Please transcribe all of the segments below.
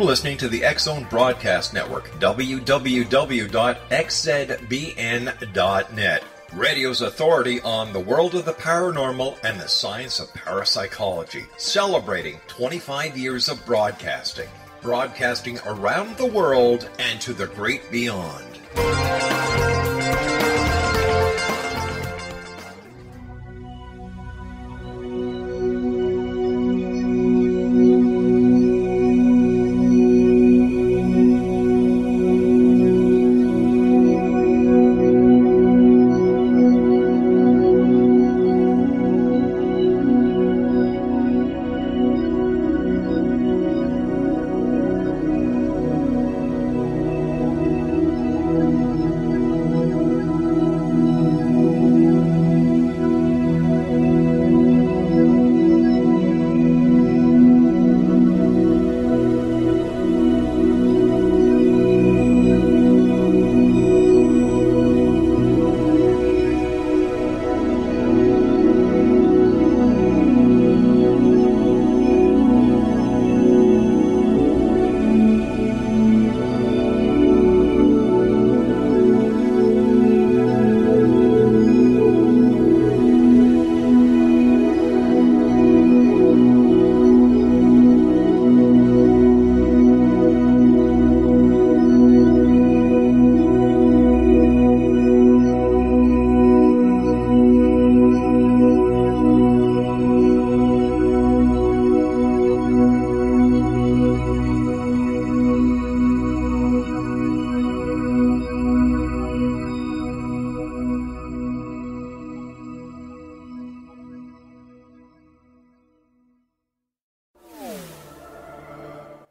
listening to the X-Zone Broadcast Network, www.xzbn.net. Radio's authority on the world of the paranormal and the science of parapsychology, celebrating 25 years of broadcasting. Broadcasting around the world and to the great beyond.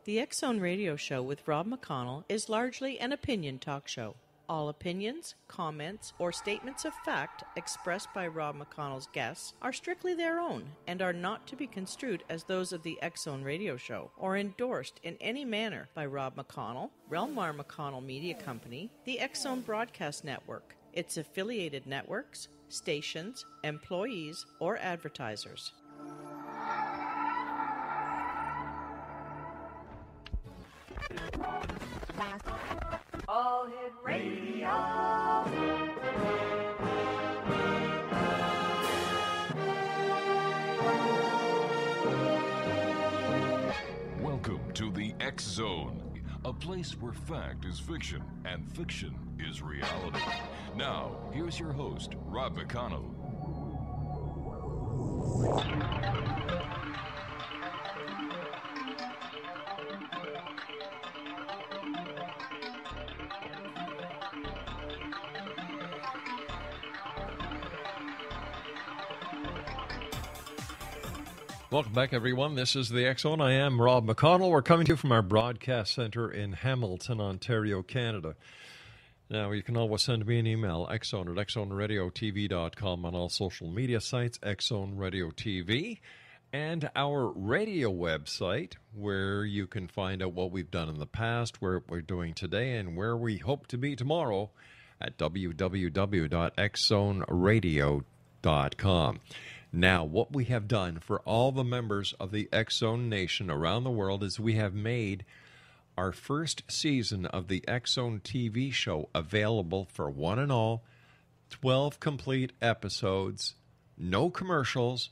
The X-Zone Radio Show with Rob McConnell is largely an opinion talk show. All opinions, comments, or statements of fact expressed by Rob McConnell's guests are strictly their own and are not to be construed as those of the X-Zone Radio Show or endorsed in any manner by Rob McConnell, Relmar McConnell Media Company, the X-Zone Broadcast Network, its affiliated networks, stations, employees, or advertisers. All Hit Radio. Welcome to the X-Zone, a place where fact is fiction and fiction is reality. Now, here's your host, Rob McConnell. Welcome back, everyone. This is the X-Zone. I am Rob McConnell. We're coming to you from our broadcast center in Hamilton, Ontario, Canada. Now, you can always send me an email, xzone at xzoneradiotv.com, on all social media sites, X-Zone Radio TV, and our radio website, where you can find out what we've done in the past, where we're doing today, and where we hope to be tomorrow at www.xzoneradiotv.com. Now, what we have done for all the members of the X-Zone Nation around the world is we have made our first season of the X-Zone TV show available for one and all, 12 complete episodes, no commercials,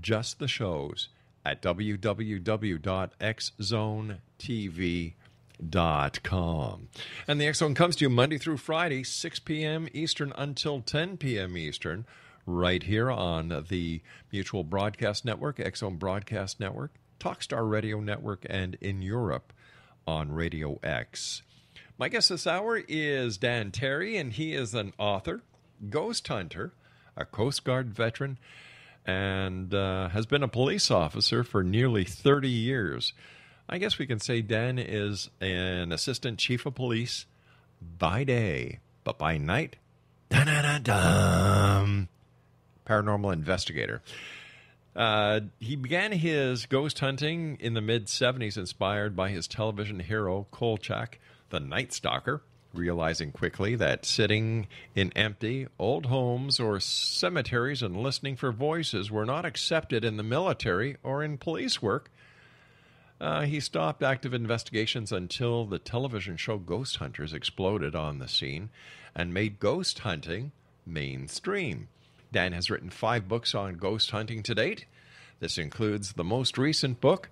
just the shows at www.xzonetv.com. And the X-Zone comes to you Monday through Friday, 6 p.m. Eastern until 10 p.m. Eastern, right here on the Mutual Broadcast Network, X-Zone Broadcast Network, Talkstar Radio Network, and in Europe on Radio X. My guest this hour is Dan Terry, and he is an author, ghost hunter, a Coast Guard veteran, and has been a police officer for nearly 30 years. I guess we can say Dan is an assistant chief of police by day, but by night, paranormal investigator. He began his ghost hunting in the mid-'70s, inspired by his television hero, Kolchack, the Night Stalker, realizing quickly that sitting in empty, old homes or cemeteries and listening for voices were not accepted in the military or in police work. He stopped active investigations until the television show Ghost Hunters exploded on the scene and made ghost hunting mainstream. Dan has written 5 books on ghost hunting to date. This includes the most recent book,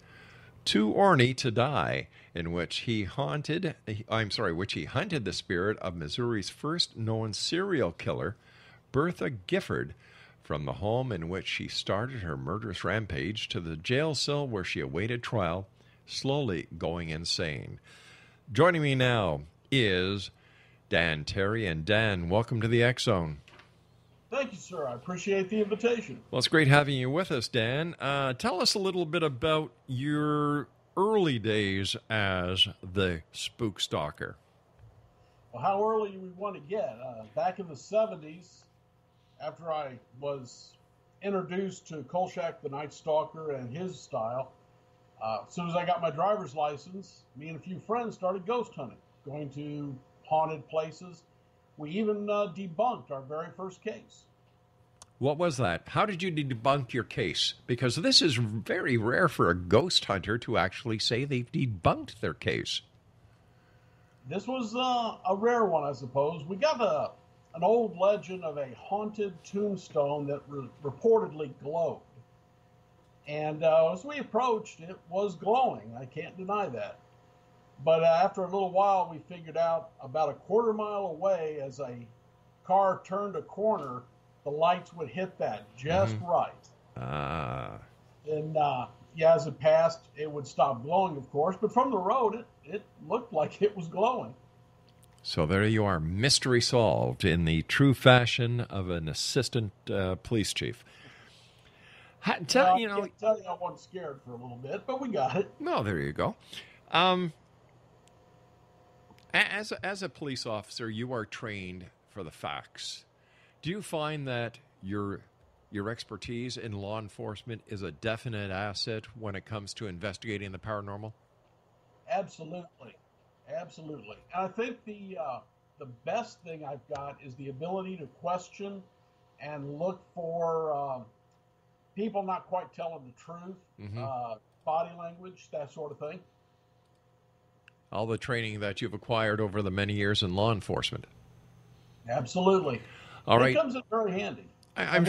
Too Ornery to Die, in which he hunted the spirit of Missouri's first known serial killer, Bertha Gifford, from the home in which she started her murderous rampage to the jail cell where she awaited trial, slowly going insane. Joining me now is Dan Terry. And Dan, welcome to the X Zone. Thank you, sir. I appreciate the invitation. Well, it's great having you with us, Dan. Tell us a little bit about your early days as the spook stalker. Well, how early we want to get? Back in the 70s, after I was introduced to Kolchack, the Night Stalker, and his style, as soon as I got my driver's license, me and a few friends started ghost hunting, going to haunted places. We even debunked our very first case. What was that? How did you debunk your case? Because this is very rare for a ghost hunter to actually say they've debunked their case. This was a rare one, I suppose. We got an old legend of a haunted tombstone that reportedly glowed. And as we approached, it was glowing. I can't deny that. But after a little while, we figured out about a quarter mile away, as a car turned a corner, the lights would hit that just right. And as it passed, it would stop glowing, of course. But from the road, it looked like it was glowing. So there you are, mystery solved in the true fashion of an assistant police chief. I can't tell you I wasn't scared for a little bit, but we got it. No, there you go. As a police officer, you are trained for the facts. Do you find that your expertise in law enforcement is a definite asset when it comes to investigating the paranormal? Absolutely. Absolutely. And I think the best thing I've got is the ability to question and look for people not quite telling the truth, body language, that sort of thing. All the training that you've acquired over the many years in law enforcement. Absolutely. All right. It comes in very handy. I'm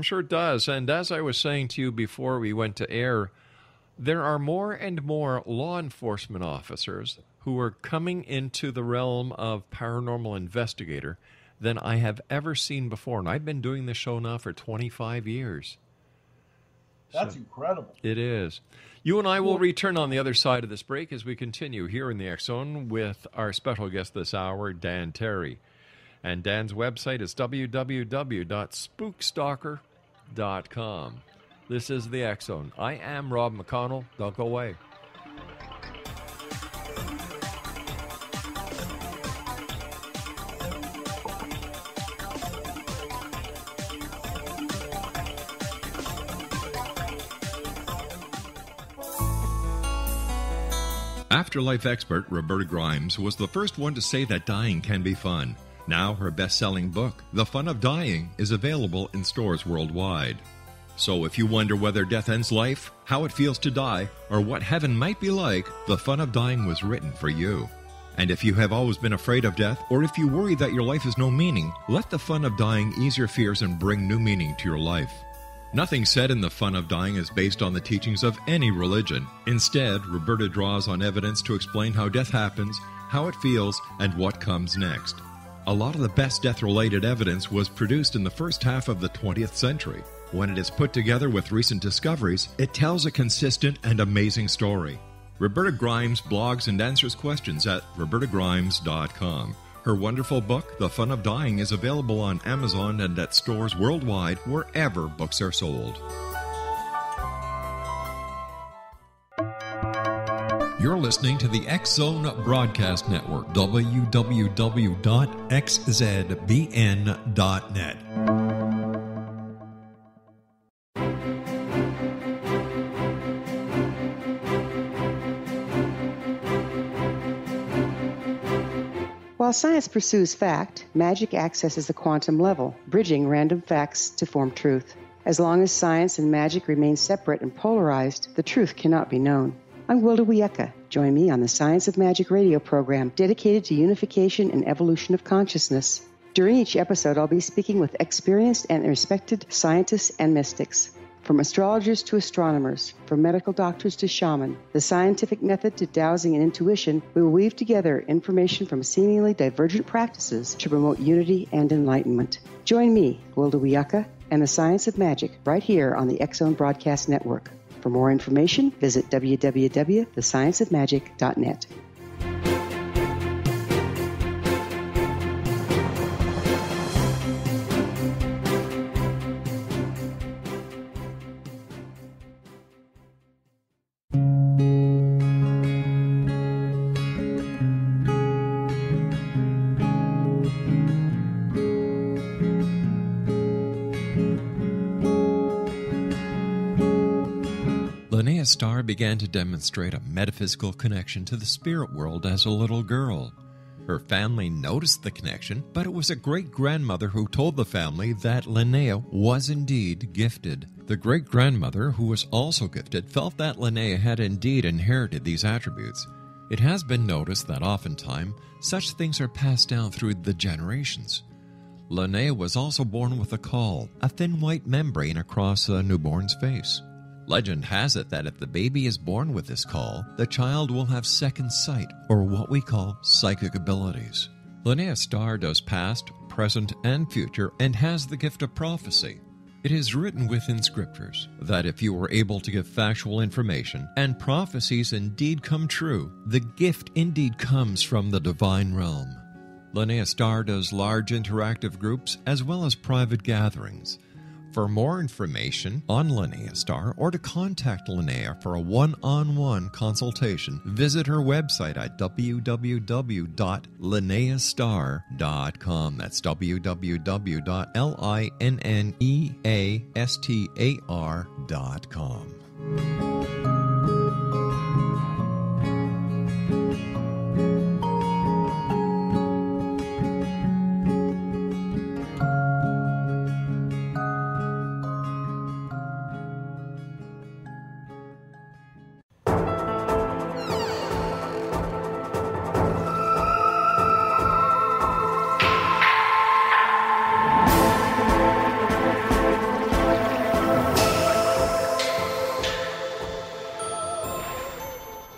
sure it does. And as I was saying to you before we went to air, there are more and more law enforcement officers who are coming into the realm of paranormal investigator than I have ever seen before. And I've been doing this show now for 25 years. That's incredible. It is. You and I will return on the other side of this break as we continue here in the X Zone with our special guest this hour, Dan Terry. And Dan's website is www.spookstalker.com. This is the X Zone. I am Rob McConnell. Don't go away. Afterlife expert Roberta Grimes was the first one to say that dying can be fun. Now her best-selling book, The Fun of Dying, is available in stores worldwide. So if you wonder whether death ends life, how it feels to die, or what heaven might be like, The Fun of Dying was written for you. And if you have always been afraid of death, or if you worry that your life has no meaning, let The Fun of Dying ease your fears and bring new meaning to your life. Nothing said in The Fun of Dying is based on the teachings of any religion. Instead, Roberta draws on evidence to explain how death happens, how it feels, and what comes next. A lot of the best death-related evidence was produced in the first half of the 20th century. When it is put together with recent discoveries, it tells a consistent and amazing story. Roberta Grimes blogs and answers questions at robertagrimes.com. Her wonderful book, The Fun of Dying, is available on Amazon and at stores worldwide wherever books are sold. You're listening to the X Zone Broadcast Network, www.xzbn.net. While science pursues fact, magic accesses the quantum level, bridging random facts to form truth. As long as science and magic remain separate and polarized, the truth cannot be known. I'm Wilda Wiecka. Join me on the Science of Magic radio program dedicated to unification and evolution of consciousness. During each episode, I'll be speaking with experienced and respected scientists and mystics. From astrologers to astronomers, from medical doctors to shaman, the scientific method to dowsing and intuition, we will weave together information from seemingly divergent practices to promote unity and enlightenment. Join me, Wilda Wiecka, and the Science of Magic right here on the X-Zone Broadcast Network. For more information, visit www.thescienceofmagic.net. Starr began to demonstrate a metaphysical connection to the spirit world as a little girl. Her family noticed the connection, but it was a great-grandmother who told the family that Linnea was indeed gifted. The great-grandmother, who was also gifted, felt that Linnea had indeed inherited these attributes. It has been noticed that oftentimes such things are passed down through the generations. Linnea was also born with a caul, a thin white membrane across a newborn's face. Legend has it that if the baby is born with this caul, the child will have second sight, or what we call psychic abilities. Linnea Starr does past, present, and future, and has the gift of prophecy. It is written within scriptures that if you are able to give factual information, and prophecies indeed come true, the gift indeed comes from the divine realm. Linnea Starr does large interactive groups as well as private gatherings. For more information on Linnea Starr or to contact Linnea for a one-on-one consultation, visit her website at www.linneastar.com. That's www.linneastar.com.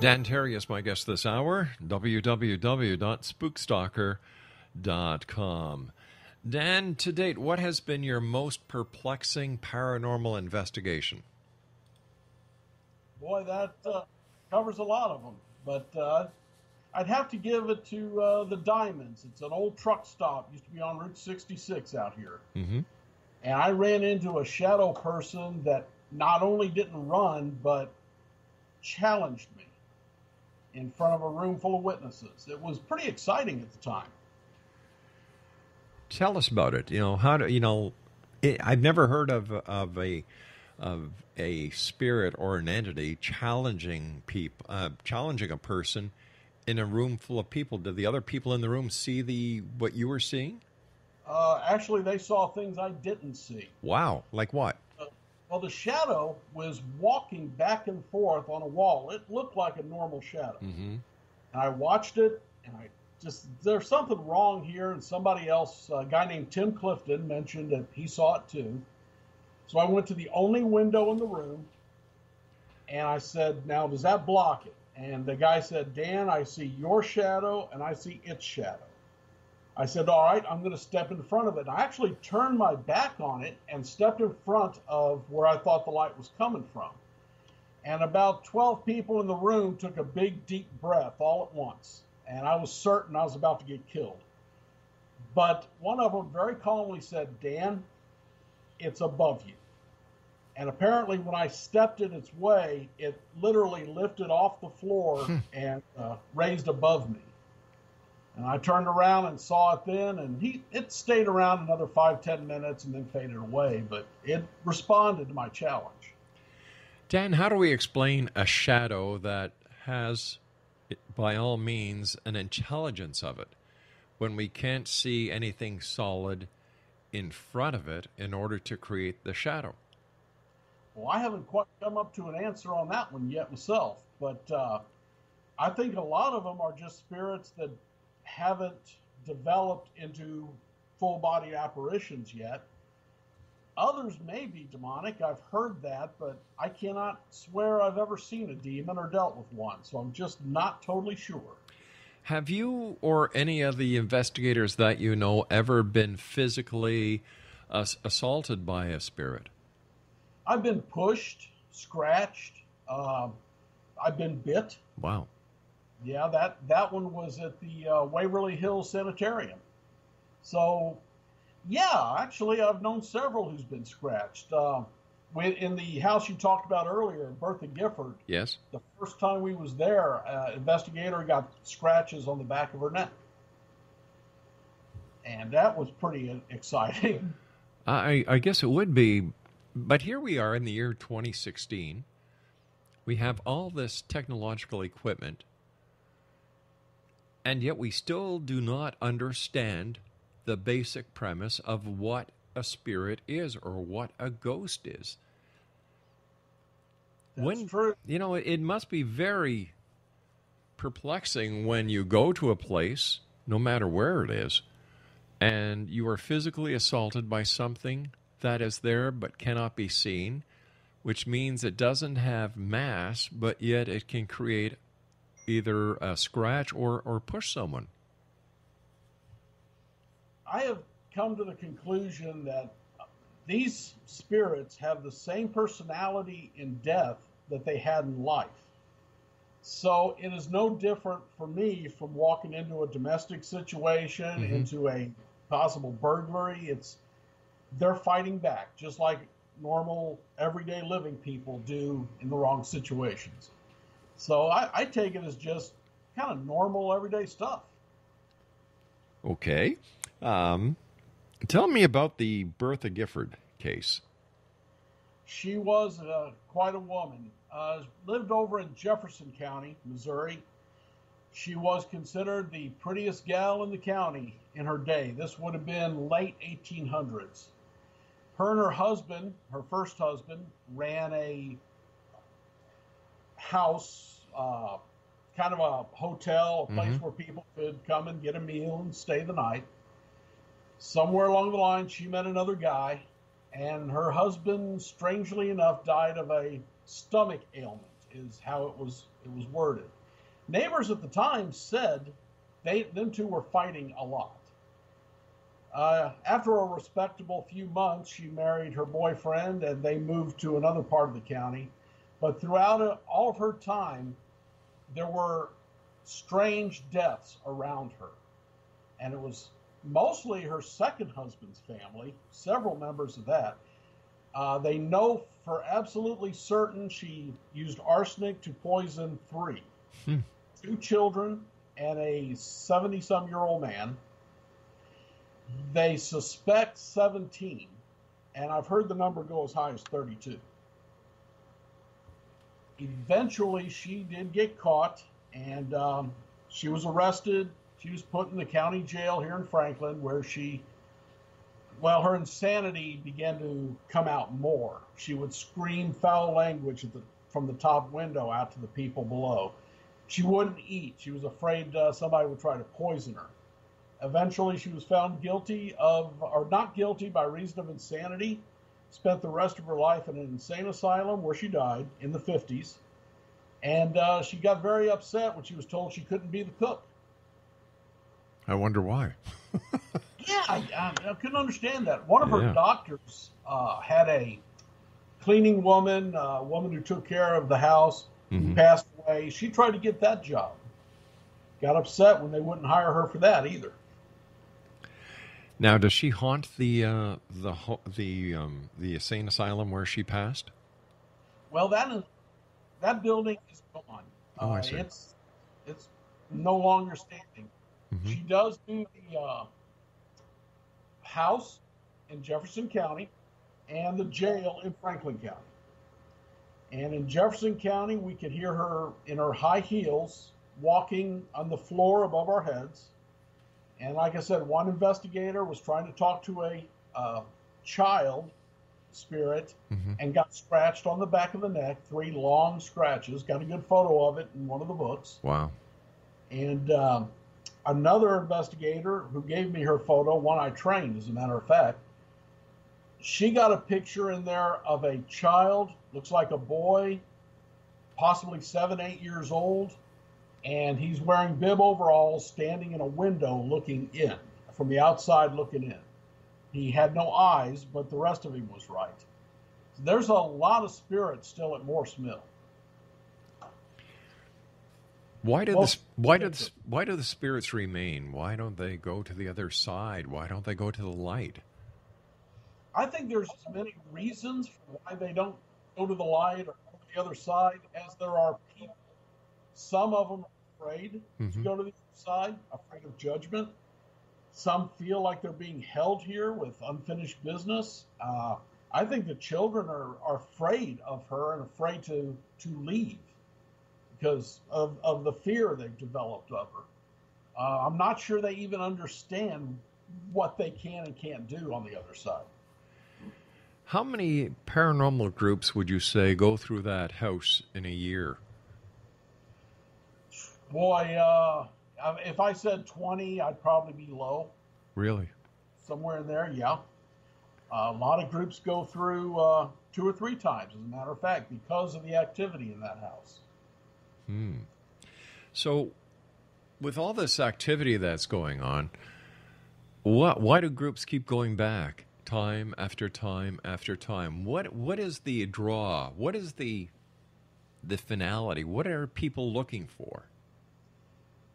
Dan Terry is my guest this hour, www.spookstalker.com. Dan, to date, what has been your most perplexing paranormal investigation? Boy, that covers a lot of them. But I'd have to give it to the Diamonds. It's an old truck stop. Used to be on Route 66 out here. Mm-hmm. And I ran into a shadow person that not only didn't run, but challenged me in front of a room full of witnesses. It was pretty exciting at the time. Tell us about it. I've never heard of a spirit or an entity challenging a person in a room full of people. Did the other people in the room see what you were seeing? Actually, they saw things I didn't see. Wow, like what? Well, the shadow was walking back and forth on a wall. It looked like a normal shadow. Mm-hmm. And I watched it, and there's something wrong here. And somebody else, a guy named Tim Clifton, mentioned that he saw it too. So I went to the only window in the room, and I said, now, does that block it? And the guy said, Dan, I see your shadow, and I see its shadow. I said, all right, I'm going to step in front of it. I actually turned my back on it and stepped in front of where I thought the light was coming from. And about 12 people in the room took a big, deep breath all at once. And I was certain I was about to get killed. But one of them very calmly said, Dan, it's above you. And apparently when I stepped in its way, it literally lifted off the floor and raised above me. And I turned around and saw it then, and it stayed around another 5-10 minutes and then faded away, but it responded to my challenge. Dan, how do we explain a shadow that has, by all means, an intelligence of it when we can't see anything solid in front of it in order to create the shadow? Well, I haven't quite come up to an answer on that one yet myself, but I think a lot of them are just spirits that haven't developed into full-body apparitions yet. Others may be demonic. I've heard that, but I cannot swear I've ever seen a demon or dealt with one, so I'm just not totally sure. Have you or any of the investigators that you know ever been physically assaulted by a spirit? I've been pushed, scratched. I've been bit. Wow. Yeah, that one was at the Waverly Hills Sanitarium. So, yeah, actually, I've known several who's been scratched. In the house you talked about earlier, Bertha Gifford. Yes. The first time we was there, investigator got scratches on the back of her neck. And that was pretty exciting. I guess it would be. But here we are in the year 2016. We have all this technological equipment, and yet we still do not understand the basic premise of what a spirit is or what a ghost is. That's true. You know, it must be very perplexing when you go to a place, no matter where it is, and you are physically assaulted by something that is there but cannot be seen, which means it doesn't have mass, but yet it can create either a scratch or push someone. I have come to the conclusion that these spirits have the same personality in death that they had in life. So it is no different for me from walking into a domestic situation, into a possible burglary. They're fighting back, just like normal, everyday living people do in the wrong situations. So I take it as just kind of normal, everyday stuff. Okay. Tell me about the Bertha Gifford case. She was quite a woman. Lived over in Jefferson County, Missouri. She was considered the prettiest gal in the county in her day. This would have been late 1800s. Her and her husband, her first husband, ran a house, kind of a hotel, a place where people could come and get a meal and stay the night. Somewhere along the line, she met another guy, and her husband, strangely enough, died of a stomach ailment, is how it was worded. Neighbors at the time said them two were fighting a lot. After a respectable few months, she married her boyfriend, and they moved to another part of the county. But throughout all of her time, there were strange deaths around her. And it was mostly her second husband's family, several members of that. They know for absolutely certain she used arsenic to poison 3. 2 children and a 70-some-year-old man. They suspect 17, and I've heard the number go as high as 32. Eventually, she did get caught, and she was arrested. She was put in the county jail here in Franklin, where her insanity began to come out more. She would scream foul language from the top window out to the people below. She wouldn't eat. She was afraid somebody would try to poison her. Eventually, she was found not guilty by reason of insanity, spent the rest of her life in an insane asylum where she died in the 50s. And she got very upset when she was told she couldn't be the cook. I wonder why. Yeah, I couldn't understand that. One of her doctors had a cleaning woman, a woman who took care of the house, who passed away. She tried to get that job. Got upset when they wouldn't hire her for that either. Now, does she haunt the insane asylum where she passed? Well, that building is gone. Oh, I see. It's no longer standing. She does do the house in Jefferson County and the jail in Franklin County. And in Jefferson County, we could hear her in her high heels walking on the floor above our heads. And like I said, one investigator was trying to talk to a child spirit and got scratched on the back of the neck, 3 long scratches. Got a good photo of it in one of the books. Wow. And another investigator who gave me her photo, one I trained, as a matter of fact, she got a picture in there of a child, looks like a boy, possibly 7, 8 years old, and he's wearing bib overalls, standing in a window looking in, from the outside looking in. He had no eyes, but the rest of him was right. There's a lot of spirit still at Morse Mill. Why do the spirits remain? Why don't they go to the other side? Why don't they go to the light? I think there's as many reasons for why they don't go to the light or go to the other side as there are people. Some of them are afraid to go to the other side, afraid of judgment. Some feel like they're being held here with unfinished business. I think the children are afraid of her and afraid to leave because of the fear they've developed of her. I'm not sure they even understand what they can and can't do on the other side. How many paranormal groups would you say go through that house in a year? Boy, if I said 20, I'd probably be low. Really? Somewhere in there, yeah. A lot of groups go through 2 or 3 times, as a matter of fact, because of the activity in that house. So, with all this activity that's going on, why do groups keep going back time after time after time? What is the draw? What is the finality? What are people looking for?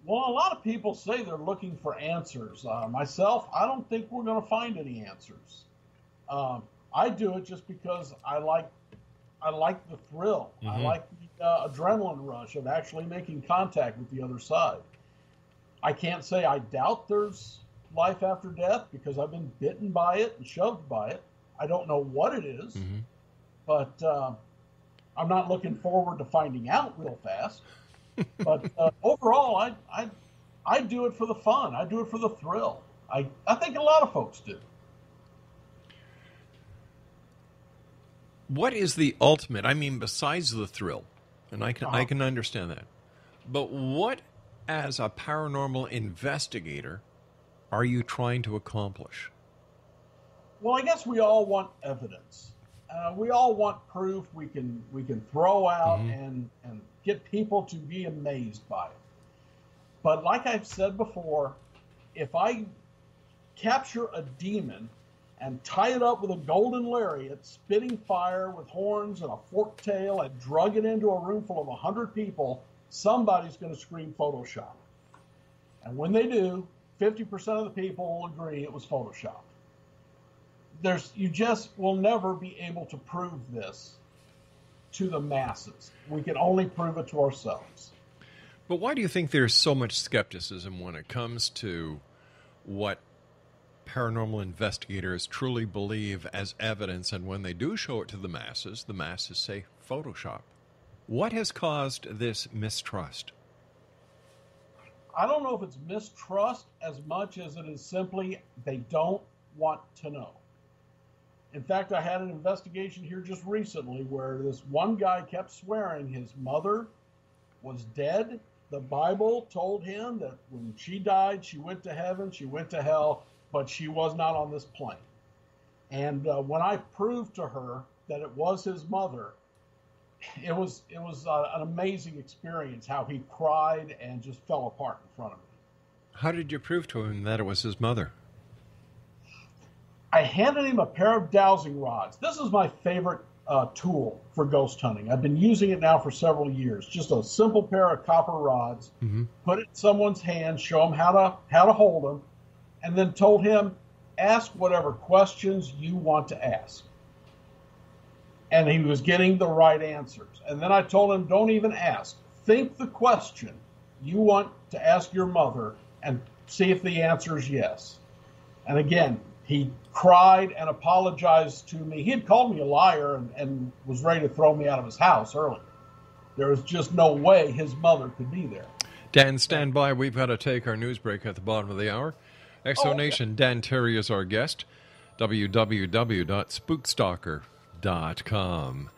Well, a lot of people say they're looking for answers. Myself, I don't think we're going to find any answers. I do it just because I like the thrill. I like the adrenaline rush of actually making contact with the other side. I can't say I doubt there's life after death because I've been bitten by it and shoved by it. I don't know what it is, but I'm not looking forward to finding out real fast. But overall, I do it for the fun. I do it for the thrill. I think a lot of folks do. What is the ultimate? I mean, besides the thrill, and I can understand that. But what, as a paranormal investigator, are you trying to accomplish? Well, I guess we all want evidence. We all want proof we can throw out and get people to be amazed by it. But like I've said before, if I capture a demon and tie it up with a golden lariat, spitting fire with horns and a forked tail, and drug it into a room full of 100 people, somebody's going to scream Photoshop. And when they do, 50% of the people will agree it was Photoshop. You just will never be able to prove this to the masses. We can only prove it to ourselves. But why do you think there's so much skepticism when it comes to what paranormal investigators truly believe as evidence, and when they do show it to the masses say Photoshop? What has caused this mistrust? I don't know if it's mistrust as much as it is simply they don't want to know. In fact, I had an investigation here just recently where this one guy kept swearing his mother was dead. The Bible told him that when she died, she went to heaven, she went to hell, but she was not on this plane. And when I proved to her that it was his mother, it was an amazing experience how he cried and just fell apart in front of me. How did you prove to him that it was his mother? I handed him a pair of dowsing rods. This is my favorite tool for ghost hunting. I've been using it now for several years. Just a simple pair of copper rods. Put it in someone's hand, show them how to hold them, and then told him, ask whatever questions you want to ask. And he was getting the right answers. And then I told him, don't even ask. Think the question you want to ask your mother and see if the answer is yes. And again, he cried and apologized to me. He had called me a liar and was ready to throw me out of his house earlier. There was just no way his mother could be there. Dan, stand by. We've got to take our news break at the bottom of the hour. Exo Nation, Dan Terry is our guest. www.spookstalker.com.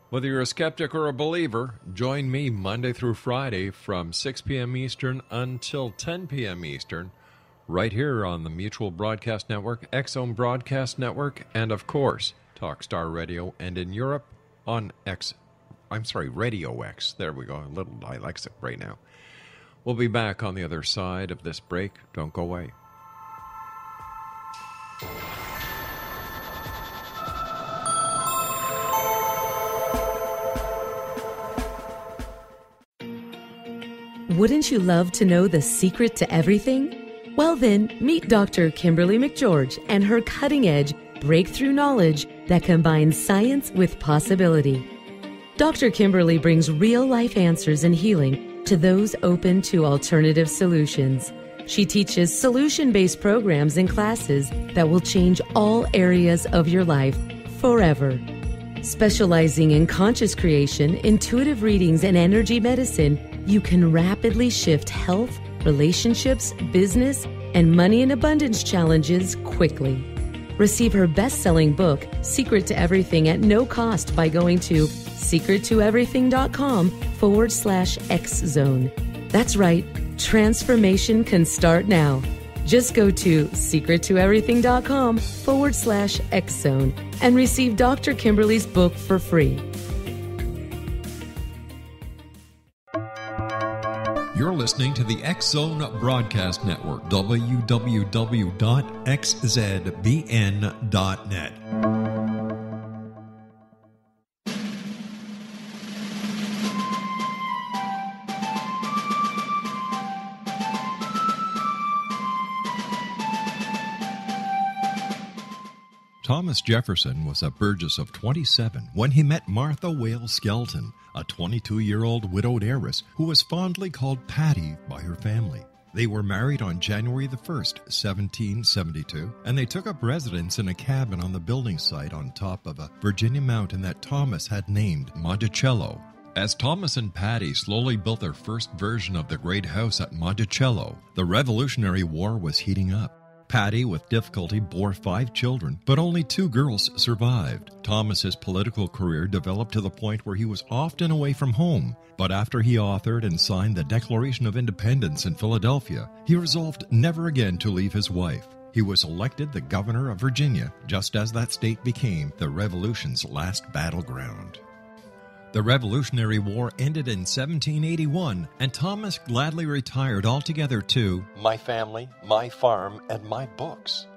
Whether you're a skeptic or a believer, join me Monday through Friday from 6 p.m. Eastern until 10 p.m. Eastern, right here on the Mutual Broadcast Network, X-Zone Broadcast Network, and of course, Talkstar Radio, and in Europe on Radio X. There we go, a little dyslexic right now. We'll be back on the other side of this break. Don't go away. Wouldn't you love to know the secret to everything? Well then, meet Dr. Kimberly McGeorge and her cutting-edge breakthrough knowledge that combines science with possibility. Dr. Kimberly brings real-life answers and healing to those open to alternative solutions. She teaches solution-based programs and classes that will change all areas of your life forever. Specializing in conscious creation, intuitive readings, and energy medicine, you can rapidly shift health, relationships, business, and money and abundance challenges quickly. Receive her best-selling book, Secret to Everything, at no cost by going to secrettoeverything.com/X-Zone. That's right, transformation can start now. Just go to secrettoeverything.com/X-Zone and receive Dr. Kimberly's book for free. You're listening to the X-Zone Broadcast Network, www.xzbn.net. Thomas Jefferson was a Burgess of 27 when he met Martha Wales Skelton, a 22-year-old widowed heiress who was fondly called Patty by her family. They were married on January the 1st, 1772, and they took up residence in a cabin on the building site on top of a Virginia mountain that Thomas had named Monticello. As Thomas and Patty slowly built their first version of the great house at Monticello, the Revolutionary War was heating up. Patty, with difficulty, bore 5 children, but only 2 girls survived. Thomas's political career developed to the point where he was often away from home, but after he authored and signed the Declaration of Independence in Philadelphia, he resolved never again to leave his wife. He was elected the governor of Virginia, just as that state became the Revolution's last battleground. The Revolutionary War ended in 1781, and Thomas gladly retired altogether to my family, my farm, and my books.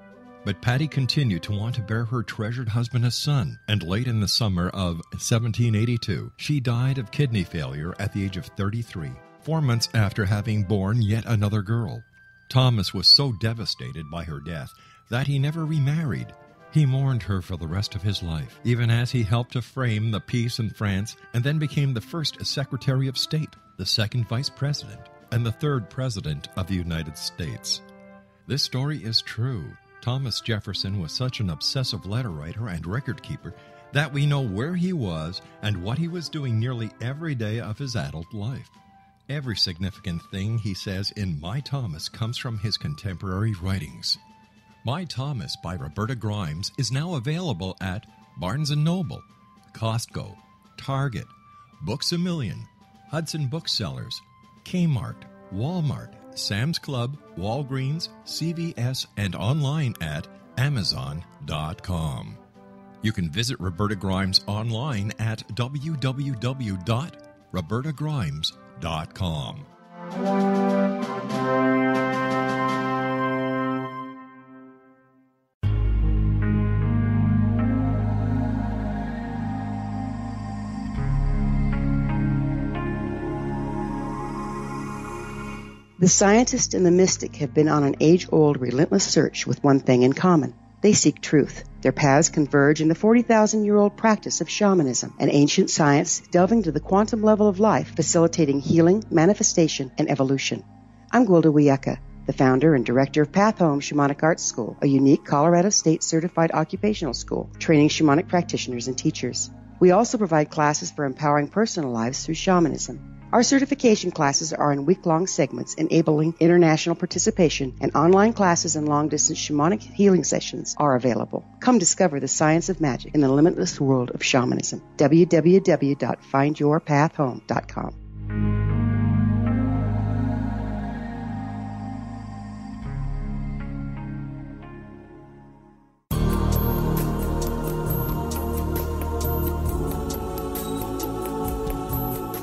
But Patty continued to want to bear her treasured husband a son, and late in the summer of 1782, she died of kidney failure at the age of 33, 4 months after having borne yet another girl. Thomas was so devastated by her death that he never remarried. He mourned her for the rest of his life, even as he helped to frame the peace in France and then became the first Secretary of State, the second Vice President, and the third President of the United States. This story is true. Thomas Jefferson was such an obsessive letter writer and record keeper that we know where he was and what he was doing nearly every day of his adult life. Every significant thing he says in My Thomas comes from his contemporary writings. My Thomas by Roberta Grimes is now available at Barnes & Noble, Costco, Target, Books A Million, Hudson Booksellers, Kmart, Walmart, Sam's Club, Walgreens, CVS, and online at Amazon.com. You can visit Roberta Grimes online at www.robertagrimes.com. The scientist and the mystic have been on an age-old, relentless search with one thing in common. They seek truth. Their paths converge in the 40,000-year-old practice of shamanism, an ancient science delving to the quantum level of life, facilitating healing, manifestation, and evolution. I'm Gwilda Wiyaka, the founder and director of Path Home Shamanic Arts School, a unique Colorado State-certified occupational school, training shamanic practitioners and teachers. We also provide classes for empowering personal lives through shamanism. Our certification classes are in week-long segments enabling international participation, and online classes and long-distance shamanic healing sessions are available. Come discover the science of magic in the limitless world of shamanism. www.findyourpathhome.com.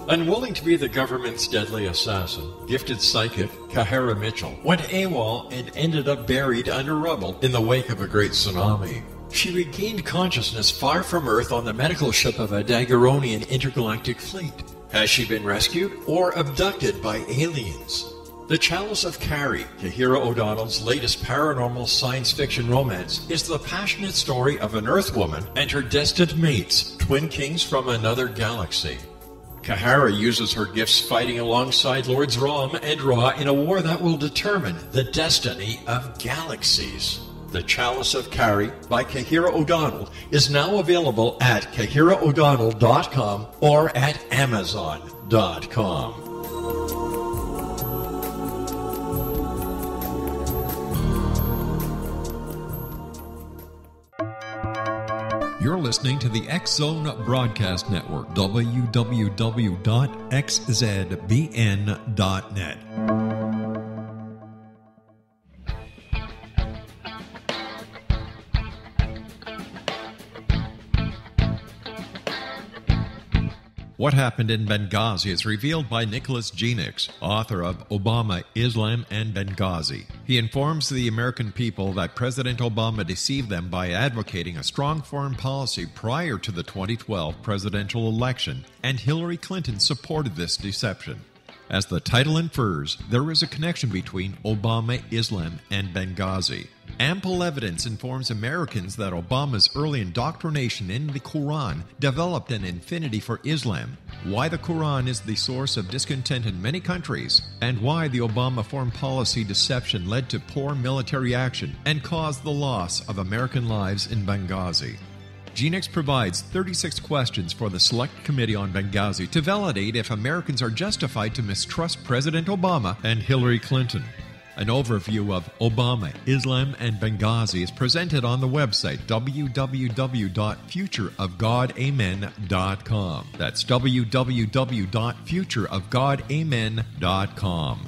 Unwilling to be the government's deadly assassin, gifted psychic Kahara Mitchell went AWOL and ended up buried under rubble in the wake of a great tsunami. She regained consciousness far from Earth on the medical ship of a Daguerrean intergalactic fleet. Has she been rescued or abducted by aliens? The Chalice of Carrie, Kahira O'Donnell's latest paranormal science fiction romance, is the passionate story of an Earth woman and her destined mates, twin kings from another galaxy. Kahara uses her gifts fighting alongside Lords Rom and Ra in a war that will determine the destiny of galaxies. The Chalice of Carrie by Kahira O'Donnell is now available at KahiraO'Donnell.com or at Amazon.com. You're listening to the X-Zone Broadcast Network, www.xzbn.net. What happened in Benghazi is revealed by Nicholas Genix, author of Obama, Islam, and Benghazi. He informs the American people that President Obama deceived them by advocating a strong foreign policy prior to the 2012 presidential election, and Hillary Clinton supported this deception. As the title infers, there is a connection between Obama, Islam, and Benghazi. Ample evidence informs Americans that Obama's early indoctrination in the Quran developed an affinity for Islam, why the Quran is the source of discontent in many countries, and why the Obama foreign policy deception led to poor military action and caused the loss of American lives in Benghazi. Genix provides 36 questions for the Select Committee on Benghazi to validate if Americans are justified to mistrust President Obama and Hillary Clinton. An overview of Obama, Islam, and Benghazi is presented on the website www.futureofgodamen.com. That's www.futureofgodamen.com.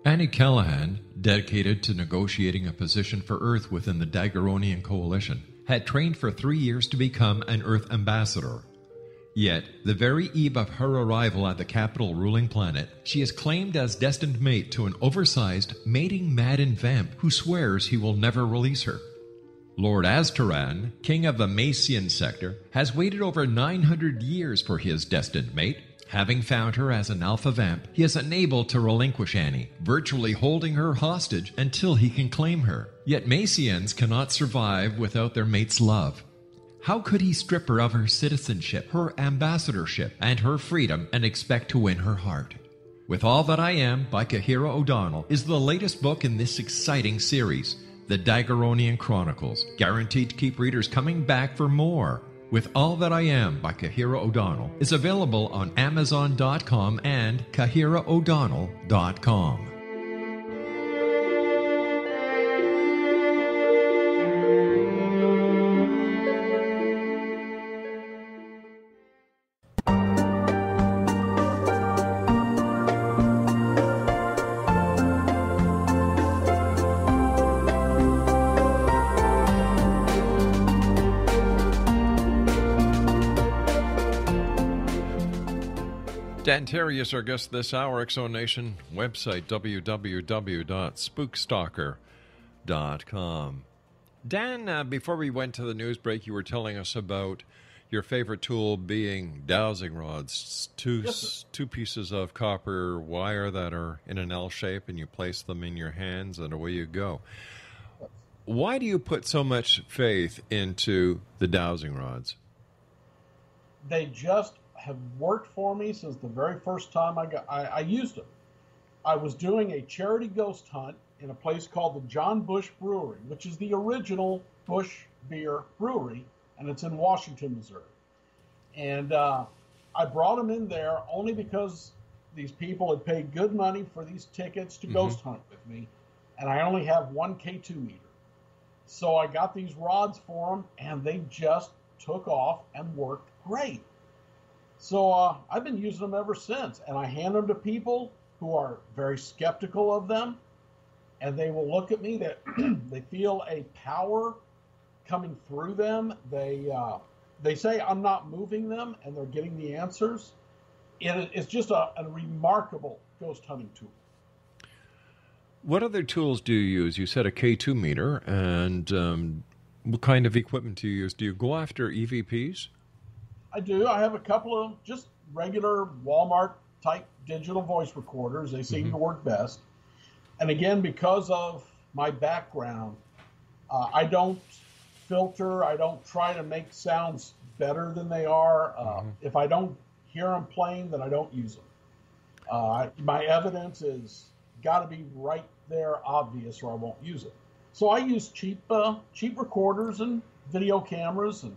Annie Callahan, dedicated to negotiating a position for Earth within the Daguerrean Coalition, had trained for 3 years to become an Earth ambassador. Yet, the very eve of her arrival at the capital ruling planet, she is claimed as destined mate to an oversized, mating-maddened vamp who swears he will never release her. Lord Aztaran, king of the Macian sector, has waited over 900 years for his destined mate. Having found her as an alpha vamp, he is unable to relinquish Annie, virtually holding her hostage until he can claim her. Yet Macians cannot survive without their mate's love. How could he strip her of her citizenship, her ambassadorship, and her freedom and expect to win her heart? With All That I Am by Kahira O'Donnell is the latest book in this exciting series, The Daguerrean Chronicles, guaranteed to keep readers coming back for more. With All That I Am by Kahira O'Donnell is available on Amazon.com and KahiraO'Donnell.com. Dan Terry is our guest this hour. X-Zone Nation website, www.spookstalker.com. Dan, before we went to the news break, you were telling us about your favorite tool being dowsing rods. Two pieces of copper wire that are in an L shape, and you place them in your hands, and away you go. Why do you put so much faith into the dowsing rods? They just have worked for me since the very first time I used them. I was doing a charity ghost hunt in a place called the John Bush Brewery, which is the original Bush beer brewery, and it's in Washington, Missouri. And I brought them in there only because these people had paid good money for these tickets to ghost hunt with me, and I only have one K2 meter. So I got these rods for them, and they just took off and worked great. So I've been using them ever since, and I hand them to people who are very skeptical of them, and they will look at me. That they feel a power coming through them. They say I'm not moving them, and they're getting the answers. It's just a remarkable ghost hunting tool. What other tools do you use? You said a K2 meter, and what kind of equipment do you use? Do you go after EVPs? I do. I have a couple of just regular Walmart-type digital voice recorders. They seem to work best. And again, because of my background, I don't filter. I don't try to make sounds better than they are. If I don't hear them playing, then I don't use them. My evidence is got to be right there, obvious, or I won't use it. So I use cheap recorders and video cameras and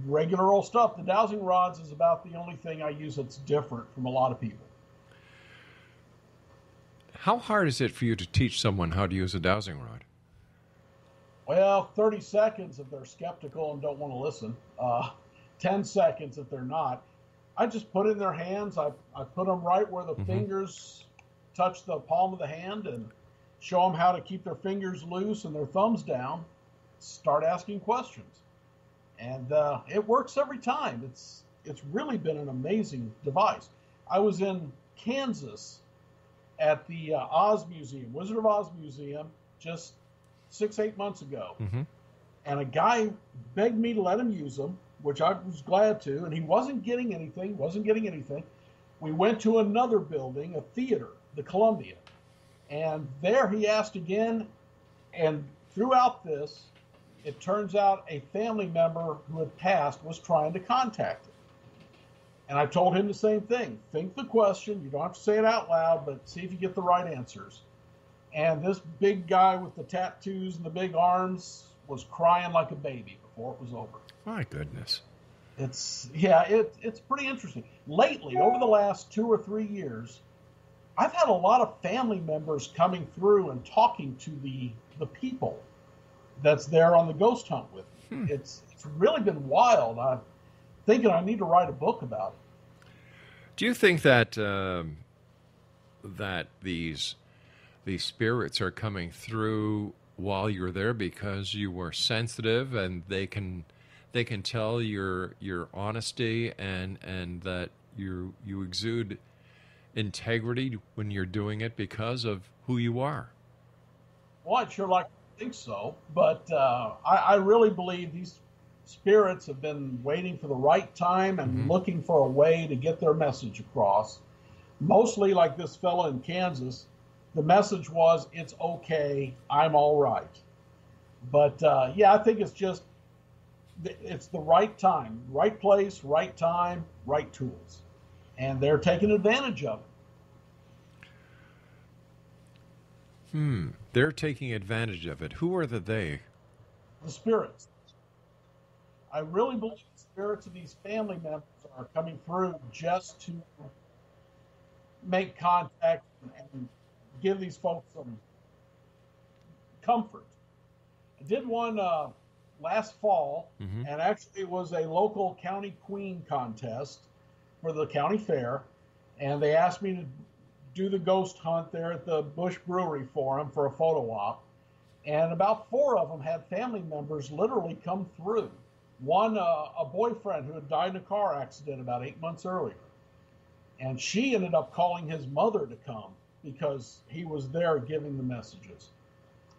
regular old stuff. The dowsing rods is about the only thing I use that's different from a lot of people. How hard is it for you to teach someone how to use a dowsing rod? Well, 30 seconds if they're skeptical and don't want to listen. 10 seconds if they're not. I just put it in their hands. I put them right where the fingers touch the palm of the hand and show them how to keep their fingers loose and their thumbs down. Start asking questions. And it works every time. It's really been an amazing device. I was in Kansas at the Oz Museum, Wizard of Oz Museum, just 6-8 months ago. And a guy begged me to let him use them, which I was glad to, and he wasn't getting anything. We went to another building, a theater, the Columbia, and there he asked again, and throughout this, it turns out a family member who had passed was trying to contact him. And I told him the same thing. Think the question. You don't have to say it out loud, but see if you get the right answers. And this big guy with the tattoos and the big arms was crying like a baby before it was over. My goodness. It's pretty interesting. Lately, over the last 2 or 3 years, I've had a lot of family members coming through and talking to the people that's there on the ghost hunt with me. It's really been wild. I'm thinking I need to write a book about it. Do you think that that these spirits are coming through while you're there because you were sensitive and they can tell your honesty and that you exude integrity when you're doing it because of who you are? Well, I'd sure like to think so, but I really believe these spirits have been waiting for the right time and looking for a way to get their message across. Mostly like this fella in Kansas, the message was, it's okay, I'm all right. But I think it's the right time, right place, right time, right tools. And they're taking advantage of it. They're taking advantage of it. Who are the they? The spirits. I really believe the spirits of these family members are coming through just to make contact and give these folks some comfort. I did one last fall, and actually it was a local county queen contest for the county fair, and they asked me to do the ghost hunt there at the Bush Brewery for them for a photo op, and about 4 of them had family members literally come through. One, a boyfriend who had died in a car accident about 8 months earlier, and she ended up calling his mother to come because he was there giving the messages.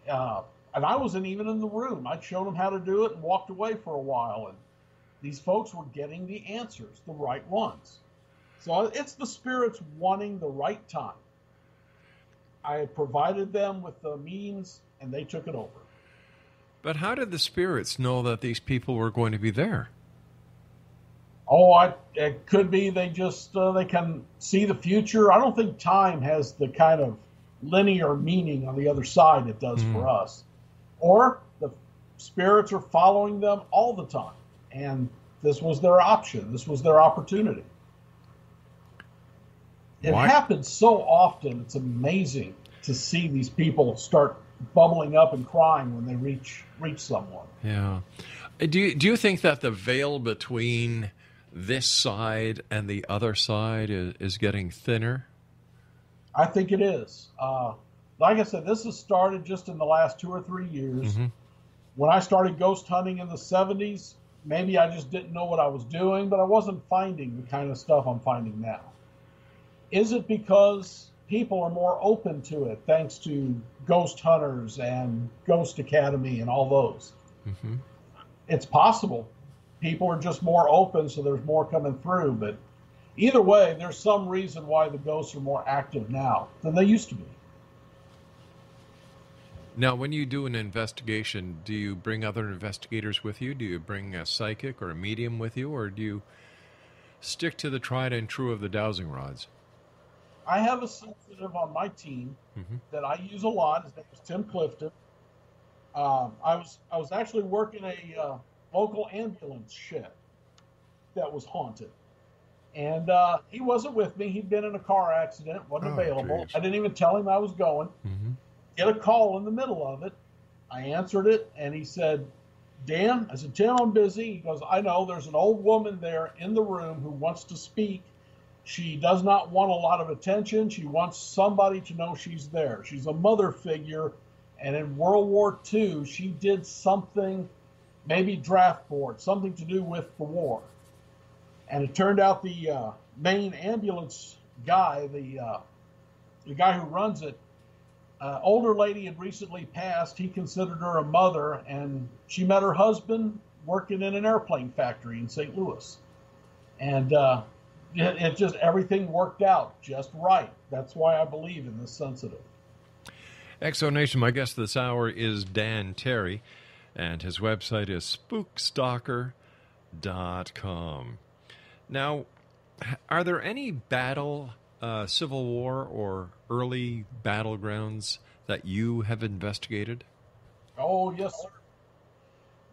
And I wasn't even in the room. I'd shown them how to do it and walked away for a while. And these folks were getting the answers, the right ones. So it's the spirits wanting the right time. I provided them with the means, and they took it over. But how did the spirits know that these people were going to be there? It could be they just they can see the future. I don't think time has the kind of linear meaning on the other side it does for us. Or the spirits are following them all the time, and this was their option. This was their opportunity. It happens so often. It's amazing to see these people start bubbling up and crying when they reach someone. Yeah. Do you think that the veil between this side and the other side is getting thinner? I think it is. Like I said, this has started just in the last 2 or 3 years. When I started ghost hunting in the 70s, maybe I just didn't know what I was doing, but I wasn't finding the kind of stuff I'm finding now. Is it because people are more open to it thanks to Ghost Hunters and Ghost Academy and all those? It's possible. People are just more open, so there's more coming through. But either way, there's some reason why the ghosts are more active now than they used to be. Now, when you do an investigation, do you bring other investigators with you? Do you bring a psychic or a medium with you? Or do you stick to the tried and true of the dowsing rods? I have a sensitive on my team that I use a lot. His name is Tim Clifton. I was actually working a local ambulance shed that was haunted. And he wasn't with me. He'd been in a car accident, wasn't available. Geez. I didn't even tell him I was going. Get a call in the middle of it. I answered it, and he said, Dan, I said, Tim, I'm busy. He goes, I know, there's an old woman there in the room who wants to speak. She does not want a lot of attention. She wants somebody to know she's there. She's a mother figure, and in World War II, she did something, maybe draft board, something to do with the war. And it turned out the main ambulance guy, the guy who runs it, older lady had recently passed. He considered her a mother, and she met her husband working in an airplane factory in St. Louis. And it just, everything worked out just right. That's why I believe in this sensitive. Exonation, my guest this hour is Dan Terry, and his website is spookstalker.com. Now, are there any Civil War or early battlegrounds that you have investigated? Oh, yes, sir.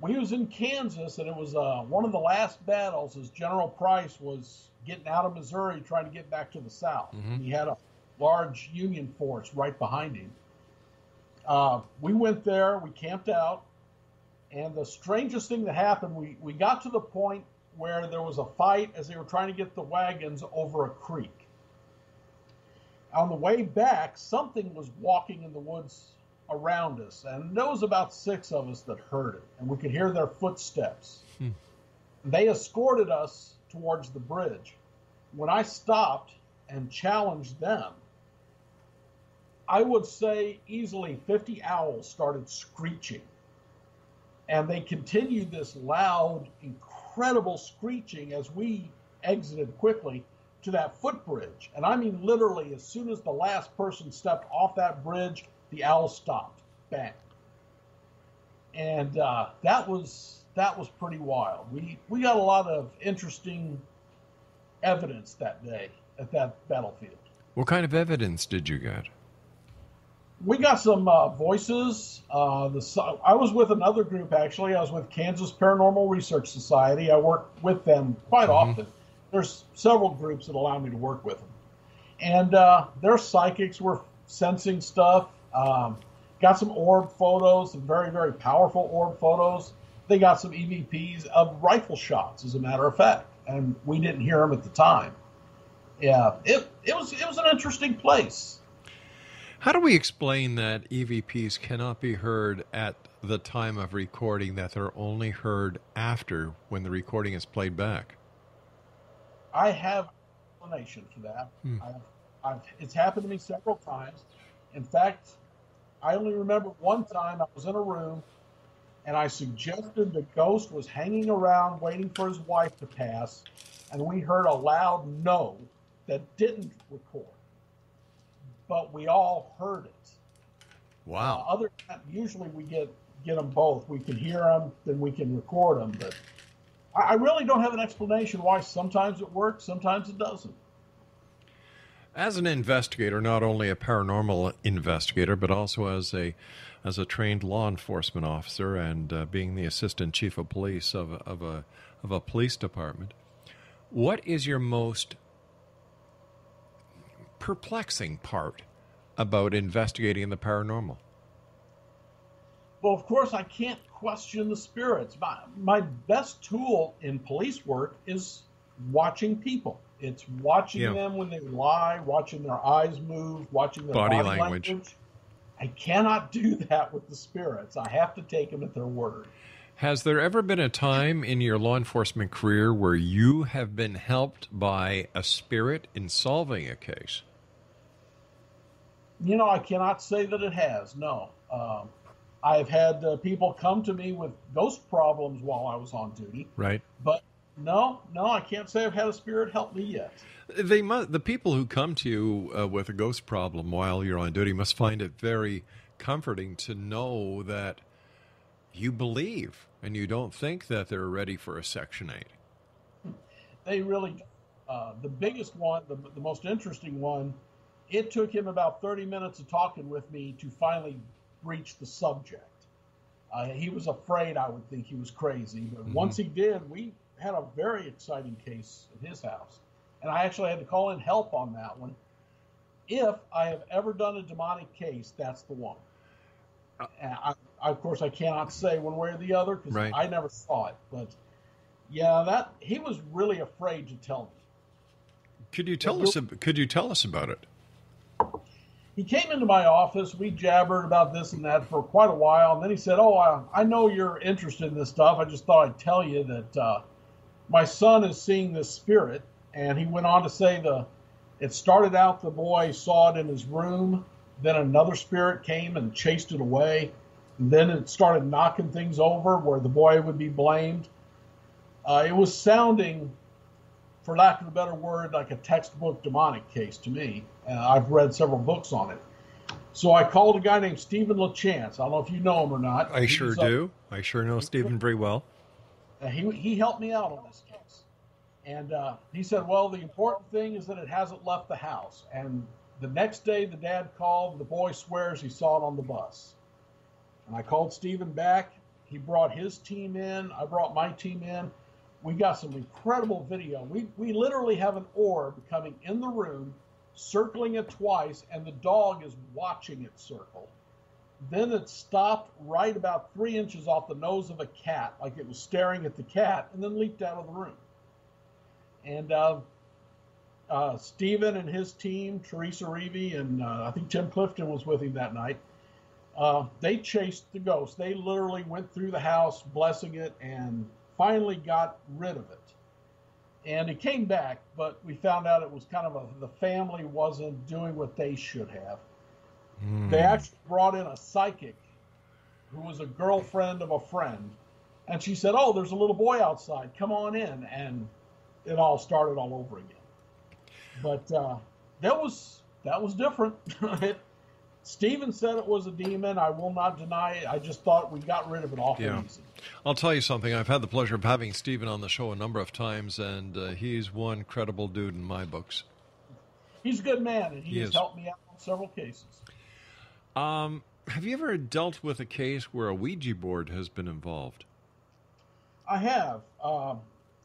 We was in Kansas, and it was one of the last battles as General Price was getting out of Missouri trying to get back to the South. He had a large Union force right behind him. We went there, we camped out, and the strangest thing that happened, we got to the point where there was a fight as they were trying to get the wagons over a creek. On the way back, something was walking in the woods around us, and there was about 6 of us that heard it, and we could hear their footsteps. They escorted us towards the bridge. When I stopped and challenged them, I would say easily 50 owls started screeching, and they continued this loud, incredible screeching as we exited quickly to that footbridge. And I mean, literally, as soon as the last person stepped off that bridge, the owls stopped. Bang. And that was pretty wild. We got a lot of interesting evidence that day at that battlefield. What kind of evidence did you get? We got some voices. I was with another group, actually. I was with Kansas Paranormal Research Society. I work with them quite often. There's several groups that allow me to work with them. And their psychics were sensing stuff. Got some orb photos, some very, very powerful orb photos. They got some EVPs of rifle shots, as a matter of fact. And we didn't hear them at the time. Yeah, it was an interesting place. How do we explain that EVPs cannot be heard at the time of recording, that they're only heard after when the recording is played back? I have an explanation for that. It's happened to me several times. In fact, I only remember one time I was in a room and I suggested the ghost was hanging around waiting for his wife to pass, and we heard a loud no that didn't record. But we all heard it. Wow. Other than that, usually we get them both. We can hear them, then we can record them. But I really don't have an explanation why sometimes it works, sometimes it doesn't. As an investigator, not only a paranormal investigator, but also as a trained law enforcement officer and being the assistant chief of police of a police department, what is your most perplexing part about investigating the paranormal? Well, of course, I can't question the spirits. My best tool in police work is watching people. It's watching them when they lie, watching their eyes move, watching their body language. I cannot do that with the spirits. I have to take them at their word. Has there ever been a time in your law enforcement career where you have been helped by a spirit in solving a case? You know, I cannot say that it has, no. I've had people come to me with ghost problems while I was on duty. Right. But no, I can't say I've had a spirit help me yet. The people who come to you with a ghost problem while you're on duty must find it very comforting to know that you believe and you don't think that they're ready for a Section 8. They really, the biggest one, the most interesting one, it took him about 30 minutes of talking with me to finally breach the subject. He was afraid I would think he was crazy, but once he did, we had a very exciting case at his house. And I actually had to call in help on that one. If I have ever done a demonic case, that's the one. Of course, I cannot say one way or the other because I never saw it. But yeah, he was really afraid to tell me. Could you tell us about it? He came into my office. We jabbered about this and that for quite a while. And then he said, I know you're interested in this stuff. I just thought I'd tell you that my son is seeing this spirit. And he went on to say it started out the boy saw it in his room. Then another spirit came and chased it away. And then it started knocking things over where the boy would be blamed. It was sounding, for lack of a better word, like a textbook demonic case to me. I've read several books on it. So I called a guy named Stephen LaChance. I don't know if you know him or not. I sure do. I sure know Stephen very well. He helped me out on this case. And he said, well, the important thing is that it hasn't left the house. And the next day the dad called. The boy swears he saw it on the bus. And I called Stephen back. He brought his team in. I brought my team in. We got some incredible video. We literally have an orb coming in the room, circling it twice, and the dog is watching it circle. Then it stopped right about 3 inches off the nose of a cat, like it was staring at the cat, and then leaped out of the room. And Stephen and his team, Teresa Reevy, and I think Tim Clifton was with him that night, they chased the ghost. They literally went through the house, blessing it, and finally got rid of it. And it came back, but we found out it was kind of the family wasn't doing what they should have. They actually brought in a psychic who was a girlfriend of a friend. And she said, there's a little boy outside. Come on in. And it all started all over again. But that was different. Stephen said it was a demon. I will not deny it. I just thought we got rid of it awful easy. I'll tell you something. I've had the pleasure of having Stephen on the show a number of times, and he's one credible dude in my books. He's a good man, and he has helped me out on several cases. Have you ever dealt with a case where a Ouija board has been involved? I have.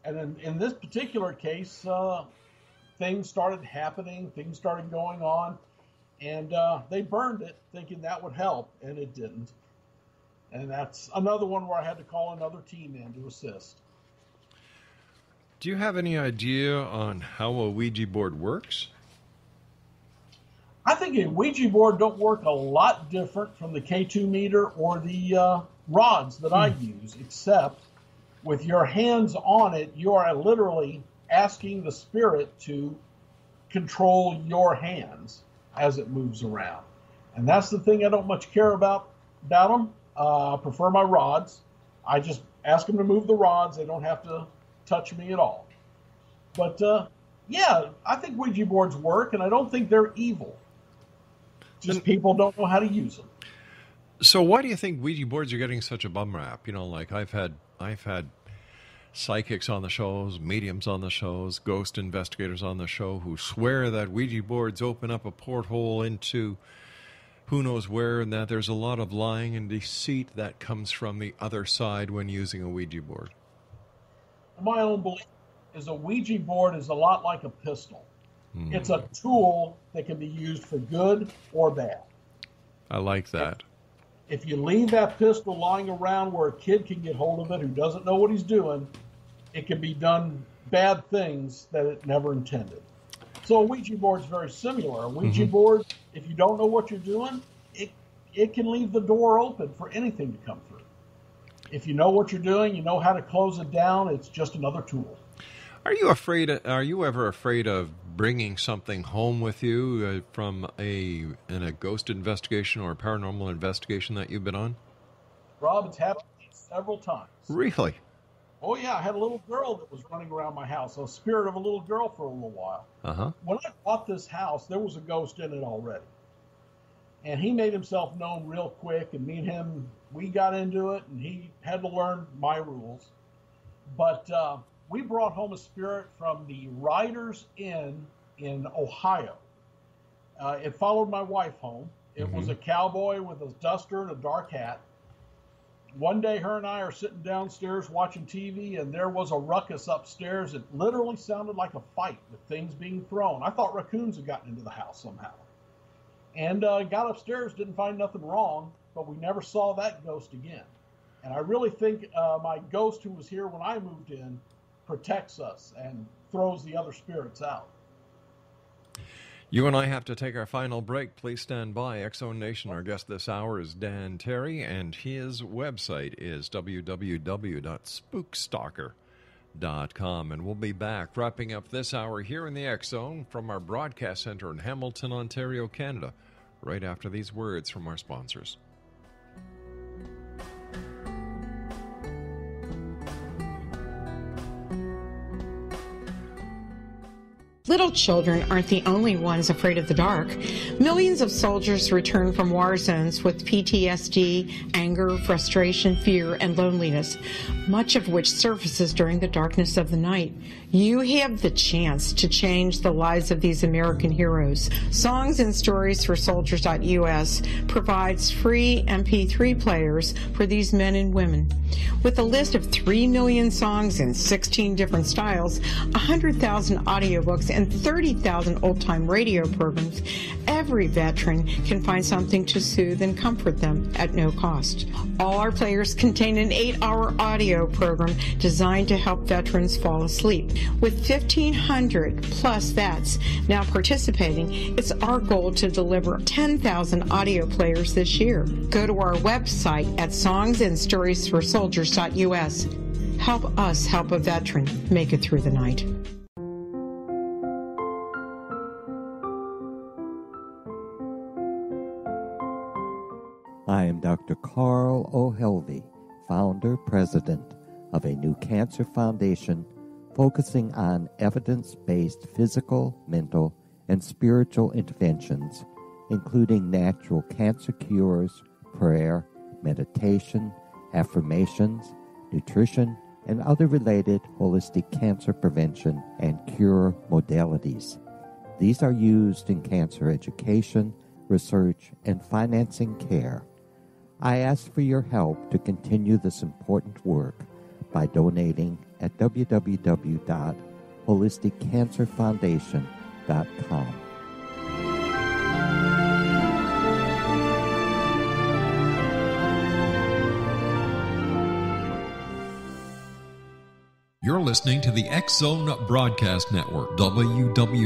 And in this particular case, things started happening. Things started going on. And they burned it, thinking that would help, and it didn't. And that's another one where I had to call another team in to assist. Do you have any idea on how a Ouija board works? I think a Ouija board don't work a lot different from the K2 meter or the rods that I use, except with your hands on it, you are literally asking the spirit to control your hands as it moves around. And that's the thing I don't much care about them. I prefer my rods. I just ask them to move the rods. They don't have to touch me at all. But, I think Ouija boards work, and I don't think they're evil. Just people don't know how to use them. So why do you think Ouija boards are getting such a bum rap? You know, like I've had psychics on the shows, mediums on the shows, ghost investigators on the show who swear that Ouija boards open up a porthole into who knows where, and that there's a lot of lying and deceit that comes from the other side when using a Ouija board. My own belief is a Ouija board is a lot like a pistol. It's a tool that can be used for good or bad. I like that. If you leave that pistol lying around where a kid can get hold of it who doesn't know what he's doing, it can be done bad things that it never intended. So a Ouija board is very similar. A Ouija board, if you don't know what you're doing, it can leave the door open for anything to come through. If you know what you're doing, you know how to close it down, it's just another tool. Are you ever afraid of bringing something home with you from in a ghost investigation or a paranormal investigation that you've been on? Rob, it's happened several times. Really? Oh, yeah. I had a little girl that was running around my house, a spirit of a little girl for a little while. Uh-huh. When I bought this house, there was a ghost in it already. And he made himself known real quick, and me and him, we got into it, and he had to learn my rules. But we brought home a spirit from the Riders Inn in Ohio. It followed my wife home. It was a cowboy with a duster and a dark hat. One day, her and I are sitting downstairs watching TV, and there was a ruckus upstairs. It literally sounded like a fight with things being thrown. I thought raccoons had gotten into the house somehow. And got upstairs, didn't find nothing wrong, but we never saw that ghost again. And I really think my ghost who was here when I moved in protects us and throws the other spirits out. You and I have to take our final break. Please stand by. X-Zone Nation, our guest this hour is Dan Terry, and his website is www.spookstalker.com. And we'll be back wrapping up this hour here in the X-Zone from our broadcast center in Hamilton, Ontario, Canada, right after these words from our sponsors. Little children aren't the only ones afraid of the dark. Millions of soldiers return from war zones with PTSD, anger, frustration, fear, and loneliness, much of which surfaces during the darkness of the night. You have the chance to change the lives of these American heroes. Songs and Stories for Soldiers.us provides free MP3 players for these men and women. With a list of 3 million songs in 16 different styles, 100,000 audiobooks, and 30,000 old-time radio programs, every veteran can find something to soothe and comfort them at no cost. All our players contain an 8-hour audio program designed to help veterans fall asleep. With 1,500 plus vets now participating, it's our goal to deliver 10,000 audio players this year. Go to our website at songsandstoriesforsoldiers.us. Help us help a veteran make it through the night. I am Dr. Carl O'Helvey, founder, president of a new cancer foundation focusing on evidence-based physical, mental, and spiritual interventions, including natural cancer cures, prayer, meditation, affirmations, nutrition, and other related holistic cancer prevention and cure modalities. These are used in cancer education, research, and financing care. I ask for your help to continue this important work by donating at www.holisticcancerfoundation.com. You're listening to the X-Zone Broadcast Network, www.xzbn.net.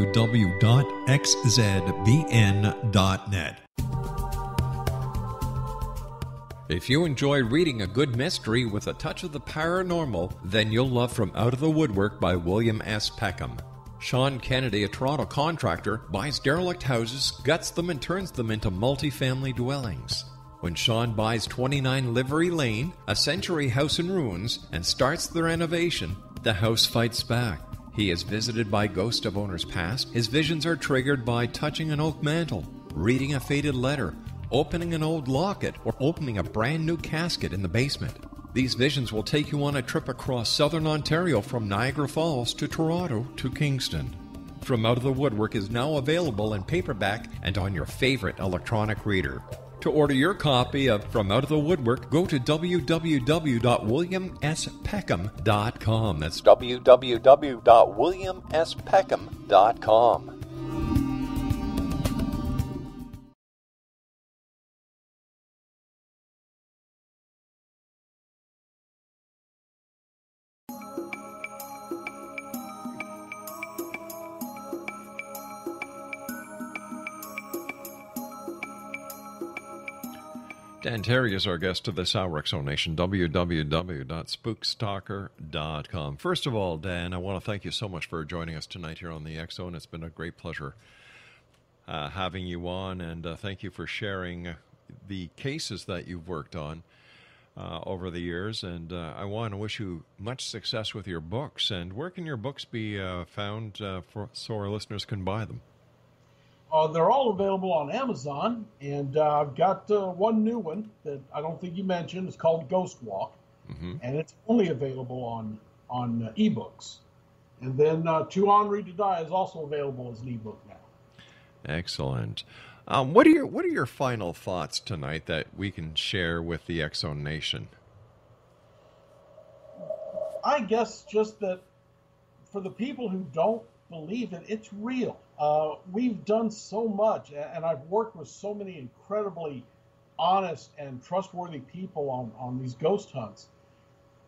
If you enjoy reading a good mystery with a touch of the paranormal, then you'll love From Out of the Woodwork by William S. Peckham. Sean Kennedy, a Toronto contractor, buys derelict houses, guts them, and turns them into multi-family dwellings. When Sean buys 29 Livery Lane, a century house in ruins, and starts the renovation, the house fights back. He is visited by ghosts of owners past. His visions are triggered by touching an oak mantle, reading a faded letter, opening an old locket, or opening a brand new casket in the basement. These visions will take you on a trip across southern Ontario from Niagara Falls to Toronto to Kingston. From Out of the Woodwork is now available in paperback and on your favorite electronic reader. To order your copy of From Out of the Woodwork, go to www.williamspeckham.com. That's www.williamspeckham.com. Dan Terry is our guest of this hour, X-Zone Nation, www.spookstalker.com. First of all, Dan, I want to thank you so much for joining us tonight here on the X-Zone. It's been a great pleasure having you on, and thank you for sharing the cases that you've worked on over the years. And I want to wish you much success with your books. And where can your books be found so our listeners can buy them? They're all available on Amazon, and I've got one new one that I don't think you mentioned. It's called Ghost Walk, and it's only available on ebooks. And then Too Ornery to Die is also available as an ebook now. Excellent. What are your final thoughts tonight that we can share with the X-Zone Nation? I guess just that for the people who don't believe it, it's real. We've done so much, and I've worked with so many incredibly honest and trustworthy people on these ghost hunts.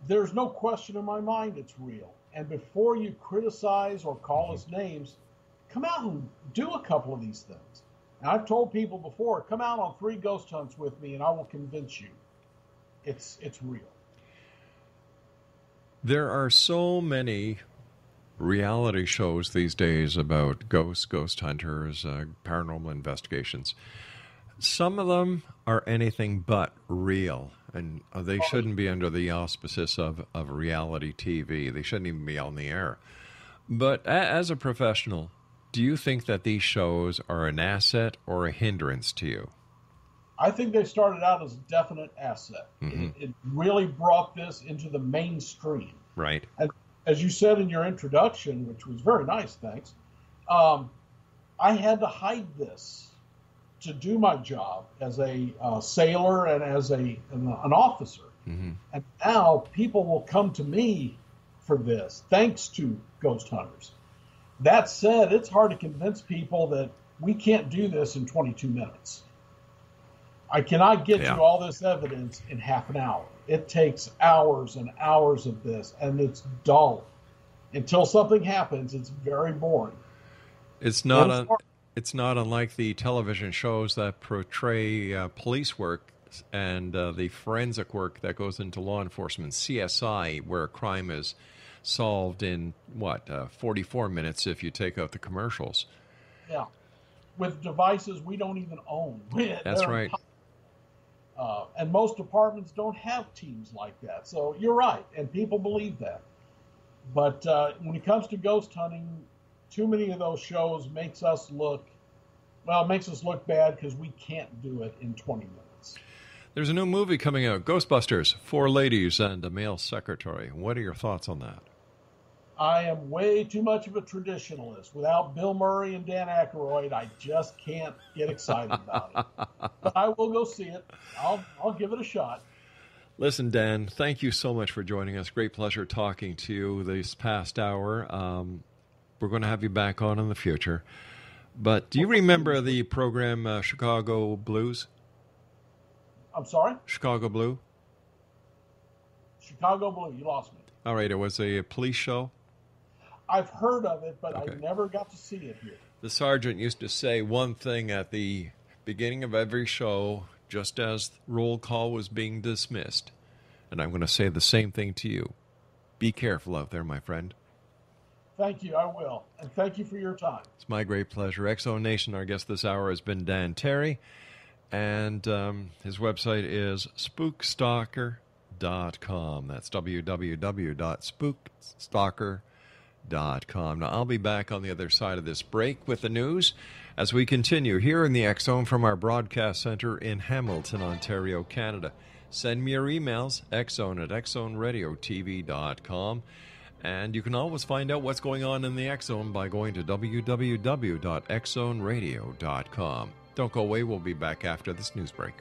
There's no question in my mind it's real. And before you criticize or call us names, come out and do a couple of these things. And I've told people before, come out on 3 ghost hunts with me and I will convince you it's real. There are so many reality shows these days about ghosts, ghost hunters, paranormal investigations. Some of them are anything but real, and they shouldn't be under the auspices of reality TV. They shouldn't even be on the air. But as a professional, do you think that these shows are an asset or a hindrance to you? I think they started out as a definite asset. It really brought this into the mainstream. Right. And as you said in your introduction, which was very nice, thanks, I had to hide this to do my job as a sailor and as an officer. And now people will come to me for this, thanks to ghost hunters. That said, it's hard to convince people that we can't do this in 22 minutes. I cannot get you all this evidence in half an hour. It takes hours and hours of this, and it's dull. Until something happens, it's very boring. It's not unlike the television shows that portray police work and the forensic work that goes into law enforcement, CSI, where a crime is solved in, 44 minutes if you take out the commercials. Yeah, with devices we don't even own. That's right. And most departments don't have teams like that. So you're right, and people believe that. But when it comes to ghost hunting, too many of those shows makes us look bad because we can't do it in 20 minutes. There's a new movie coming out, Ghostbusters, 4 ladies and a male secretary. What are your thoughts on that? I am way too much of a traditionalist. Without Bill Murray and Dan Aykroyd, I just can't get excited about it. But I will go see it. I'll give it a shot. Listen, Dan, thank you so much for joining us. Great pleasure talking to you this past hour. We're going to have you back on in the future. But do you remember the program Chicago Blues? I'm sorry? Chicago Blue? Chicago Blue, you lost me. All right, it was a police show? I've heard of it, but I never got to see it here. The sergeant used to say one thing at the beginning of every show, just as roll call was being dismissed. And I'm going to say the same thing to you. Be careful out there, my friend. Thank you, I will. And thank you for your time. It's my great pleasure. X-Zone Nation, our guest this hour has been Dan Terry. And his website is spookstalker.com. That's www.spookstalker.com. Now, I'll be back on the other side of this break with the news as we continue here in the X-Zone from our broadcast center in Hamilton, Ontario, Canada. send me your emails, xzone@xzoneradiotv.com. And you can always find out what's going on in the X Zone by going to www.xzoneradio.com. Don't go away. We'll be back after this news break.